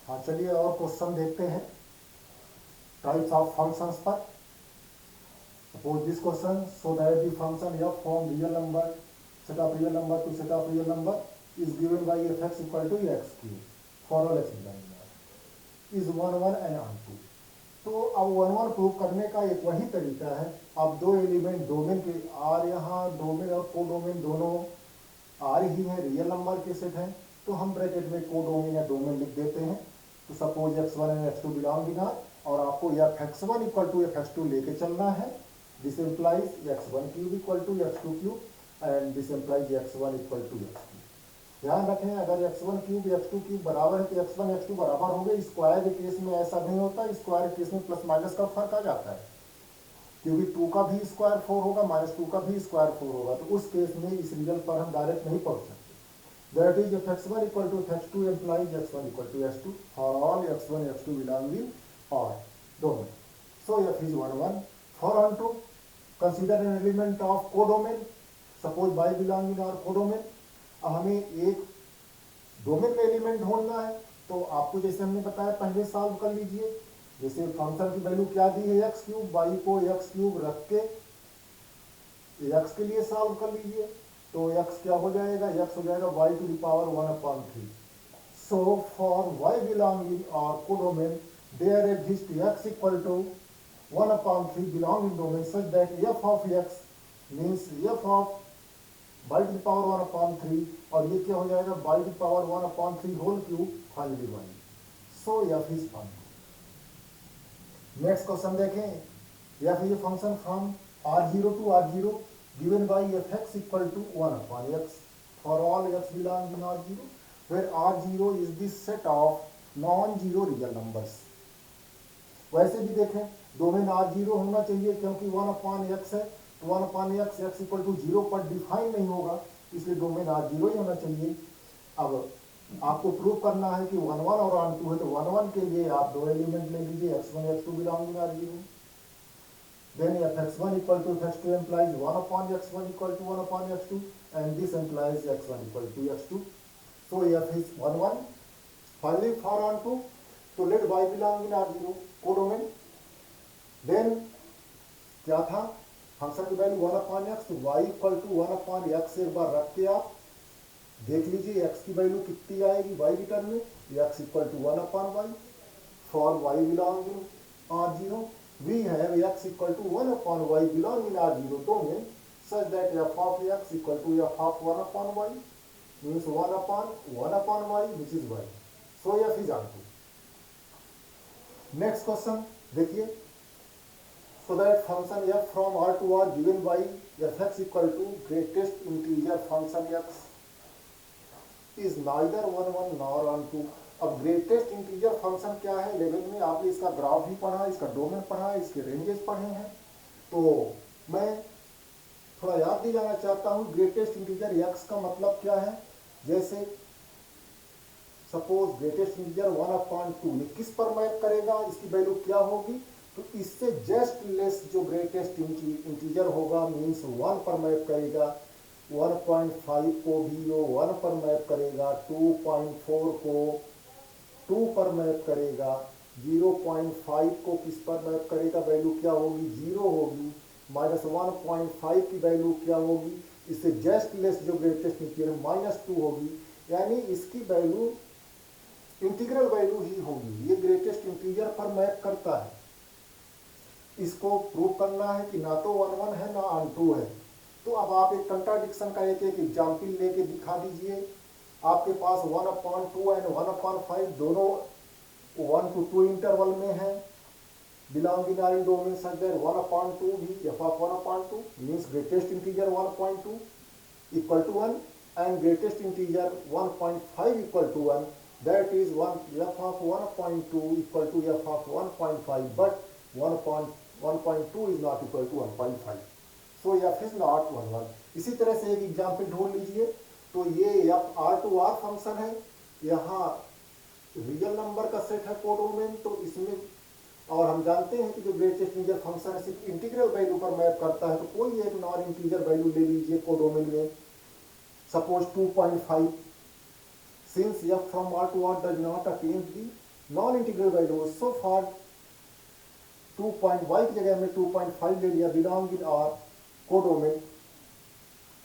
हाँ चलिए और क्वेश्चन देखते हैं टाइप्स ऑफ फंक्शंस पर। Suppose this question, so that the function f from real number set of real number to set of real number is given by fx equal to x cube for all x belonging R is 1 1 and R2। तो अब 1 1 prove करने का एक वही तरीका है। अब दो एलिमेंट डोमेन के आर, यहाँ डोमेन और को डोमेन दोनों आर ही है, रियल नंबर के सेट हैं, तो हम ब्रैकेट में को डोमेन या डोमेन लिख देते हैं। तो suppose x1 and x2 belong in R और आपको f x one equal to f x two लेके चलना है। This implies x1 cube equal to x2 cube and this implies x1 equal to x2। ध्यान रखें, अगर x1 क्यूब x2 क्यूब बराबर है तो x1 x2 बराबर हो गए। स्क्वायर के केस में ऐसा नहीं होता, स्क्वायर के केस में प्लस माइनस का फर्क आ जाता है, क्योंकि 2 का भी स्क्वायर 4 होगा, -2 का भी स्क्वायर 4 होगा। तो उस केस में इस रिजल्ट पर हम डायरेक्ट नहीं पहुंच सकते। That is if x1 equal to x2 implies x1 equal to x2 for all x1 x2 belong in R domain. So f is 1 1 for onto consider an element of codomain. Suppose y belong in R codomain. अब हमें एक domain में element ढूंढना है, तो आपको जैसे हमने बताया पहले सॉल्व कर लीजिए। जैसे फंक्शन की वैल्यू क्या दी है x क्यूब, y को x क्यूब रख के x के लिए सॉल्व कर लीजिए। तो x क्या हो जाएगा, x हो जाएगा y to the power 1/3। So for y belong in और codomain there exist x equal to 1/3 belong in domain such that f of x means f of y to the power 1/3 और ये क्या हो जाएगा y to the power 1/3 whole cube finally y। So f is function. Next question देखें, f is a function from r0 to r0 given by fx equal to 1/x for all x belong in R0, where R0 is the set of non-zero real numbers। वैसे भी देखें, domain R0 होना चाहिए क्योंकि 1/x है, तो 1/x x equal to 0 पर define नहीं होगा, इसलिए डोमेन R0 ही होना चाहिए। अब आपको प्रूव करना है कि 1 1 और 1 2 है, तो 1 1 के लिए आप दो एलिमेंट ले लीजिए, x1 x2 belong in R0। Then fx1 equal to fx2 implies 1/x1 equal to 1/x2 and this implies x1 equal to x2. So f is 1 1. Finally for on to, so let y belong in R0 codomain। Then क्या था, function की value 1/x, तो y equal to 1/x एक बार रख के आप देख लीजिए x की वैल्यू कितनी आएगी y की टर्म में, x इक्वल टू 1/y फॉर y belong in R0। We have x equal to 1/y belong in R0 domain such that f of x equal to f of 1/y means 1/1/y which is y. So f is R2. Next question देखिए, so that function f from R to R given by fx equal to greatest integer function x is neither 1 1 nor 1 2। अब greatest integer function क्या है, 11 में आपने इसका graph भी पढ़ा, इसका डोमेन पढ़ा, इसके रेंजेस पढ़े हैं। तो मैं थोड़ा याद दिलाना चाहता हूँ, ग्रेटेस्ट इंटीजर x का मतलब क्या है। जैसे सपोज ग्रेटेस्ट इंटीजर 1/2, ये किस पर मैप करेगा, इसकी वैल्यू क्या होगी, तो इससे जस्ट लेस जो ग्रेटेस्ट इंटीजर होगा मीन्स 1 पर मैप करेगा। 1.5 को भी वो 1 पर मैप करेगा, 2.4 को 2 पर मैप करेगा, 0.5 को किस पर मैप करेगा, वैल्यू क्या होगी 0 होगी, -1.5 की वैल्यू क्या होगी, इससे जस्ट लेस जो ग्रेटेस्ट इंटीजर -2 होगी, यानी इसकी वैल्यू इंटीग्रल वैल्यू ही होगी। ये ग्रेटेस्ट इंटीजर पर मैप करता है। इसको प्रूव करना है कि ना तो 1 1 है ना 1 2 है। तो अब आप एक कंट्राडिक्शन का एक एग्जाम्पल लेके दिखा दीजिए। आपके पास 1/2 एंड 1/5 दोनों 1 to 2 इंटरवल में है, belong in R domain such that 1/2 भी f of 1/2 means greatest integer 1.2 equal to 1 and greatest integer 1.5 equal to 1, that is f of 1.2 equal to f of 1.5 but 1.2 is not equal to 1.5। So f is not 1 1। इसी तरह से एक example ढूंढ लीजिए। तो ये f R to R function है, यहाँ रियल नंबर का सेट है कोडोमेन, तो इसमें और हम जानते हैं कि जो ग्रेटेस्ट इंटीजर फंक्शन है सिर्फ इंटीग्रल वैल्यू पर मैप करता है। तो कोई एक नॉन इंटीजर वैल्यू ले लीजिए कोडोमेन में, suppose 2.5। Since f from R to R does not attain the non integral values so for 2.y की जगह हमने 2.5 ले लिया, belong in R codomain,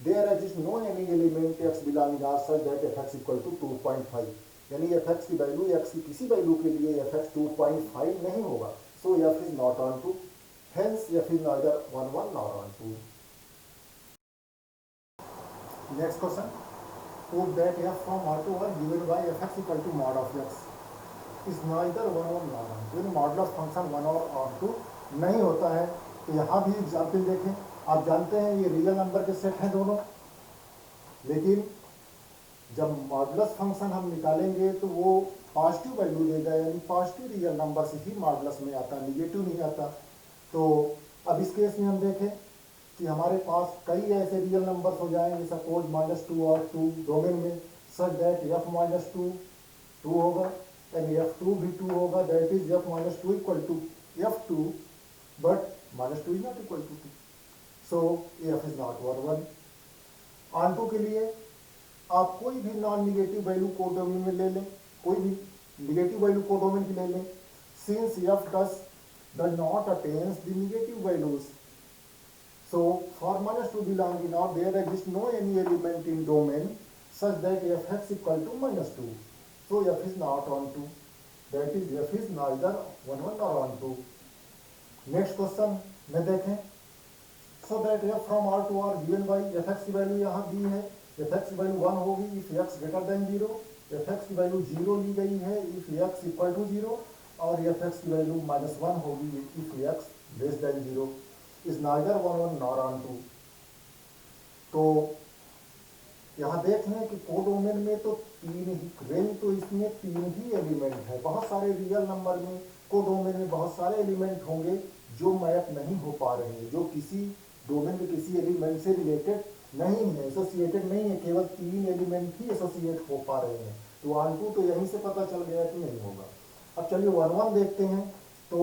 there exist no any element x belong in R such that f(x) equal to 2.5, यानी f(x) की value x की किसी value के लिए f(x) 2.5 नहीं होगा, so f is not onto, hence f is neither 1 1 nor on 2. Next question, prove that f from R to R given by f(x) equal to mod of x is neither 1 1 nor on 2, यानी modulus function 1 और on 2 नहीं होता है। तो यहाँ भी example देखें, आप जानते हैं ये रियल नंबर के सेट हैं दोनों, लेकिन जब मॉडुलस फंक्शन हम निकालेंगे तो वो पॉजिटिव वैल्यू देगा, यानी पॉजिटिव रियल नंबर से ही मॉडुलस में आता, निगेटिव नहीं आता। तो अब इस केस में हम देखें कि हमारे पास कई ऐसे रियल नंबर्स हो जाएंगे, सपोज -2 और 2 डोमेन में, सच दैट f -2 2 होगा एंड f2 भी 2 होगा, that is f -2 equal to f2, but -2 is not equal to 2, so f is not 1 1। On 2 के लिए आप कोई भी नॉन निगेटिव वैल्यू कोडोमेन में ले लें, कोई भी निगेटिव वैल्यू कोडोमेन की ले लें, since f does not attains the negative values, so for -2 belong in R there exists no any element in domain such that f(x) equal to -2, so f is not on 2, that is f is neither 1 1 nor on 2. Next question में देखें, so that f from R to R given by f(x) की value यहाँ दी है, f(x) की value 1 होगी if x greater than 0, f(x) की value 0 ली गई है if x equal to 0, और f(x) की वैल्यू -1 होगी if x less than 0, is neither 1 1 nor on 2। तो यहाँ देख लें कि कोडोमेन में तो तीन ही रेंज, तो इसमें तीन ही एलिमेंट है। बहुत सारे रियल नंबर में कोडोमेन में बहुत सारे एलिमेंट होंगे जो मैप नहीं हो पा रहे हैं, जो किसी डोमेन के किसी एलिमेंट से रिलेटेड नहीं है, एसोसिएटेड नहीं है, केवल 3 एलिमेंट ही एसोसिएट हो पा रहे हैं। तो 1 2 तो यहीं से पता चल गया कि नहीं होगा। अब चलिए 1 1 देखते हैं। तो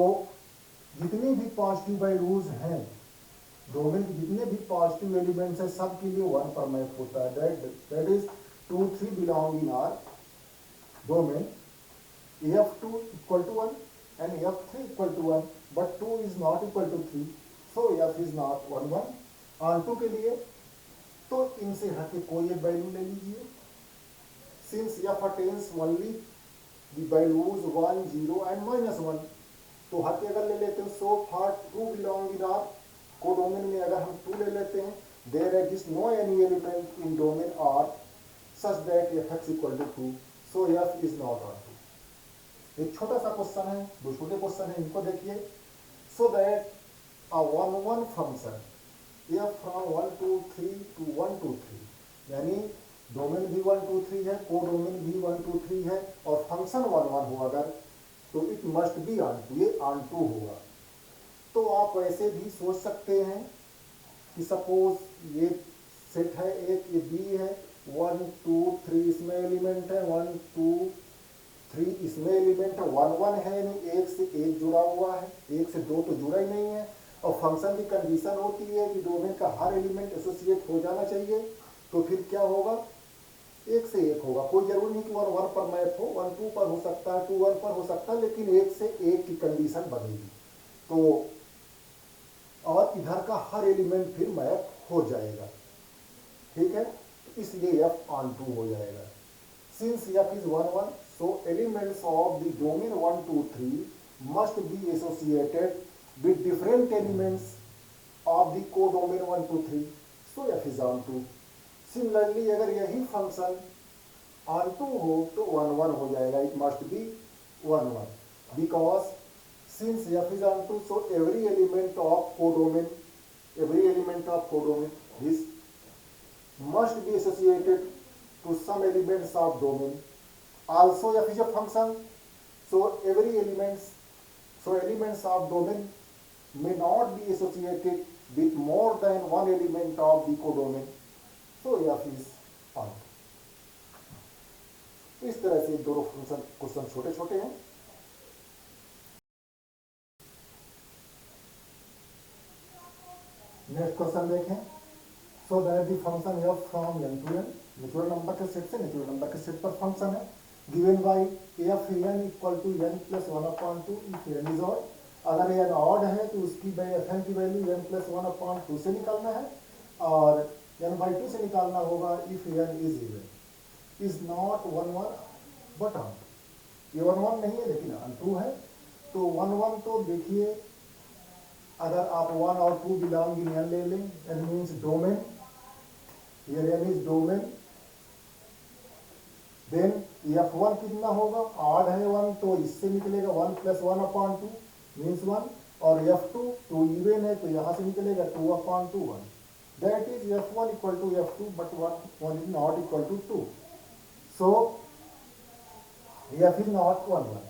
जितनी भी पॉजिटिव वैल्यूज हैं डोमेन के, जितने भी पॉजिटिव एलिमेंट्स हैं, सब के लिए 1 पर मैप होता है, that is 2 3 belong in R domain, f2 equal to 1 and f3 equal to 1, but 2 is not equal to 3, so f is not 1 1। On 2 के लिए तो इनसे हट के कोई एक वैल्यू ले लीजिए, since f attains only the values 1 0 and -1, तो हट के अगर ले लेते हैं, so for 2 belong in R codomain में अगर हम 2 ले लेते हैं, there exist no any element in domain R such that f(x) equal to 2, so f is not on 2। एक छोटा सा क्वेश्चन है, दो छोटे क्वेश्चन है, इनको देखिए। So that a 1 1 function f from 1 2 3 to 1 2 3, यानी डोमेन भी 1 2 3 है, कोडोमेन भी 1 2 3 है, और फंक्शन 1 1 हो अगर, तो इट मस्ट बी ऑन 2, ये ऑन 2 होगा। तो आप ऐसे भी सोच सकते हैं कि सपोज ये सेट है एक, ये बी है, 1 2 3 इसमें एलिमेंट है, 1 2 3 इसमें एलिमेंट है, 1 1 है, यानी एक से एक जुड़ा हुआ है, एक से दो तो जुड़ा ही नहीं है। और फंक्शन की कंडीशन होती है कि डोमेन का हर एलिमेंट एसोसिएट हो जाना चाहिए, तो फिर क्या होगा, एक से एक होगा। कोई जरूरी नहीं कि 1 1 पर मैप हो, 1 2 पर हो सकता है, 2 1 पर हो सकता है, लेकिन एक से एक की कंडीशन बनेगी, तो और इधर का हर एलिमेंट फिर मैप हो जाएगा, ठीक है, इसलिए f ऑन 2 हो जाएगा। Since f is 1 1, so elements of the domain 1 2 3 must be associated with different elements of the codomain 1 2 3, so f is on 2। Similarly अगर यही फंक्शन ऑन 2 हो तो 1 1 हो जाएगा, it must be 1 1, because since f is on 2, so every element of codomain this must be associated to some elements of domain. Also f is a function, so elements of domain may not be associated with more than one element of the codomain, so f is on 2। इस तरह से दोनों function question छोटे छोटे हैं। Next question देखें। So that the function f from n to n, natural number के set से नेचुरल नंबर के सेट पर फंक्शन है, given by f n equal to n plus one upon two if n is odd. अगर n odd है तो उसकी f n की value n plus one upon two से निकालना है और एन बाई टू से निकालना होगा if n is even. Is not one one but on, ये वन वन नहीं है लेकिन ऑन टू है। तो वन वन तो देखिए अगर आप वन और टू बिलोंग इन एन ले लें, n means domain, here n is domain, then F1 कितना होगा, ऑड है वन तो इससे निकलेगा one plus one upon two means one, और F2 टू इवन है तो यहां से निकलेगा two upon two one. That is F1 equal to F2 but one is not equal to two, so F is not one one.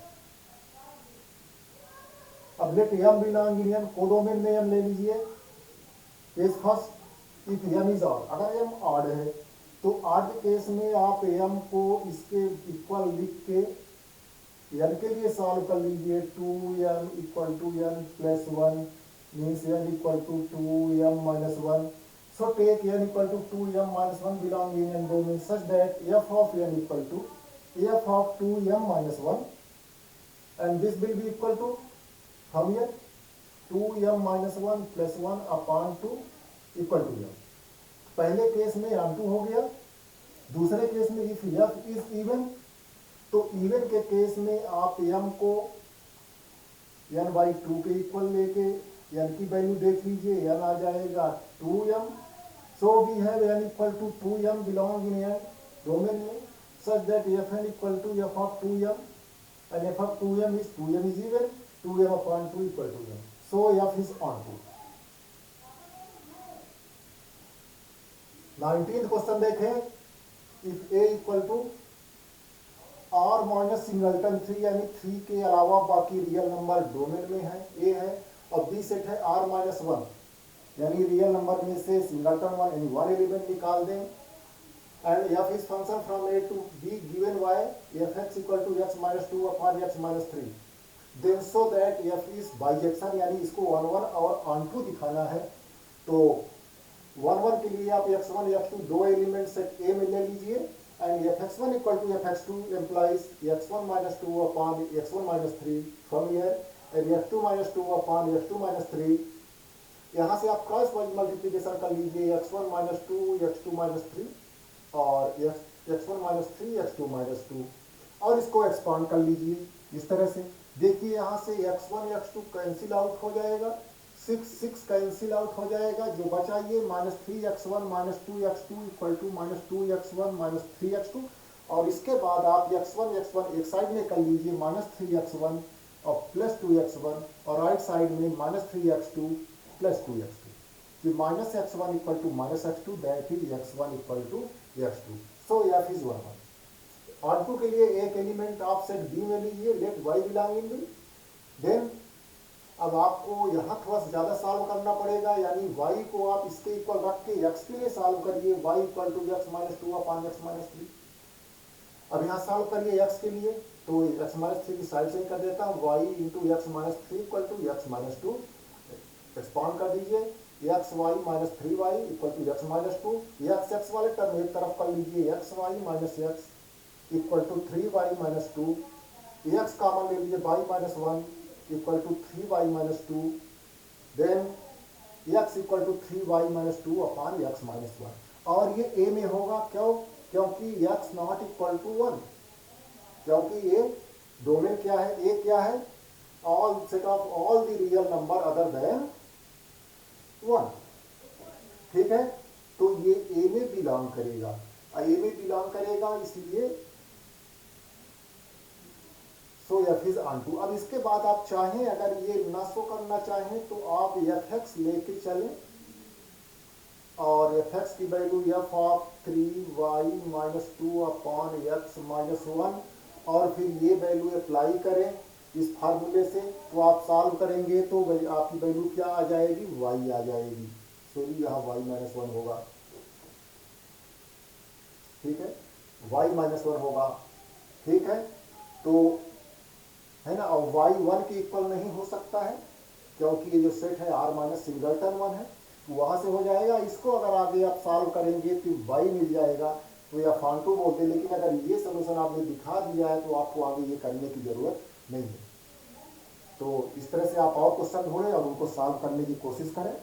अब let M belong in M, codomain में M ले लीजिए। Case first if M is odd, अगर M odd है तो odd case में आप M को इसके इक्वल लिख के n के लिए सॉल्व कर लीजिए। 2m equal to n plus one means n equal to 2m minus one. So take n equal to 2m minus one belong in n domain such that f of n equal to f of 2m minus one and this will be equal to हम here 2m minus one plus one upon two equal to m। पहले case में onto हो गया, दूसरे case में if f is even, तो even के case में आप m को n बाई टू के इक्वल लेके n की वैल्यू देख लीजिए, n आ जाएगा 2m। So we have n equal to 2m belong in n domain में such that fn equal to f of 2m and f of 2m is even, 2m upon 2 equal to m, so f is onto. 19th question देखें, if a equal to r minus singleton 3 यानी 3 के अलावा बाकी real number domain में है, a है, और b set है r माइनस वन यानी रियल नंबर में से सिंगलटन वन यानी वन एलिमेंट निकाल दें, and f is function from a to b given by fx equal to x minus two upon x minus three, then so that f is bijection यानी इसको one one और onto दिखाना है। तो one one के लिए आप x1 x2 दो एलिमेंट सेट a में ले लीजिए and fx1 equal to fx2 implies x1 minus two upon x1 minus three from here and f2 minus two upon x2 minus three. यहाँ से आप क्रॉस मल्टीप्लीकेशन कर लीजिए x1 minus two x2 minus three और x1 minus three x2 minus two, और इसको expand कर लीजिए इस तरह से। देखिए यहाँ से x1 x2 कैंसिल आउट हो जाएगा, 6 कैंसिल आउट हो जाएगा, जो बचा ये minus three x1 minus two x2 equal to minus two x1 minus three x2, और इसके बाद आप x1 एक साइड में कर लीजिए माइनस थ्री x1 और प्लस टू x1, और राइट साइड में minus three x2 plus two x2, minus x1 equal to minus x2 that is x1 equal to x2, so f is one one. Onto के लिए एक element आप set b में लीजिए, let y belong in b, then अब आपको यहाँ थोड़ा सा ज्यादा सॉल्व करना पड़ेगा, यानी y को आप इसके इक्वल रख के x के लिए सॉल्व करिए, y equal to x minus two upon x minus three. अब यहाँ सॉल्व करिए x के लिए, तो x माइनस थ्री की साइड से ही कर देता हूँ, y into x minus three equal to x minus two, expand कर दीजिए x y minus three y equal to x minus two, एक्स वाले टर्म एक तरफ कर लीजिए, x y minus x equal to three y minus two, x common ले लीजिए, y minus one equal to three y minus two, then x equal to three y minus two upon x minus one, और ये a में होगा, क्यों, क्योंकि x not equal to one, क्योंकि ये डोमेन क्या है, ए क्या है, all set of all the real number other than one, ठीक है। तो ये ए में बिलोंग करेगा, ए में बिलोंग करेगा, इसलिए सो एफ इज ऑन टू। अब इसके बाद आप चाहें अगर ये न शो करना चाहें तो आप एफ एक्स लेके चलें, और एफ एक्स की value f of three y minus two upon x minus one, और फिर ये वैल्यू अप्लाई करें इस फार्मूले से, तो आप सॉल्व करेंगे तो आपकी वैल्यू क्या आ जाएगी, y आ जाएगी, सॉरी यहाँ y माइनस वन होगा, ठीक है, y माइनस वन होगा, ठीक है, तो है ना, और y वन के इक्वल नहीं हो सकता है, क्योंकि ये जो सेट है r माइनस सिंगलटन वन है, वहां से हो जाएगा। इसको अगर आगे आप सॉल्व करेंगे तो y मिल जाएगा, तो या फांटू बोलते हैं, लेकिन अगर ये सोल्यूशन आपने दिखा दिया है तो आपको आगे ये करने की जरूरत नहीं है। तो इस तरह से आप और क्वेश्चन ढूंढें और उनको सॉल्व करने की कोशिश करें।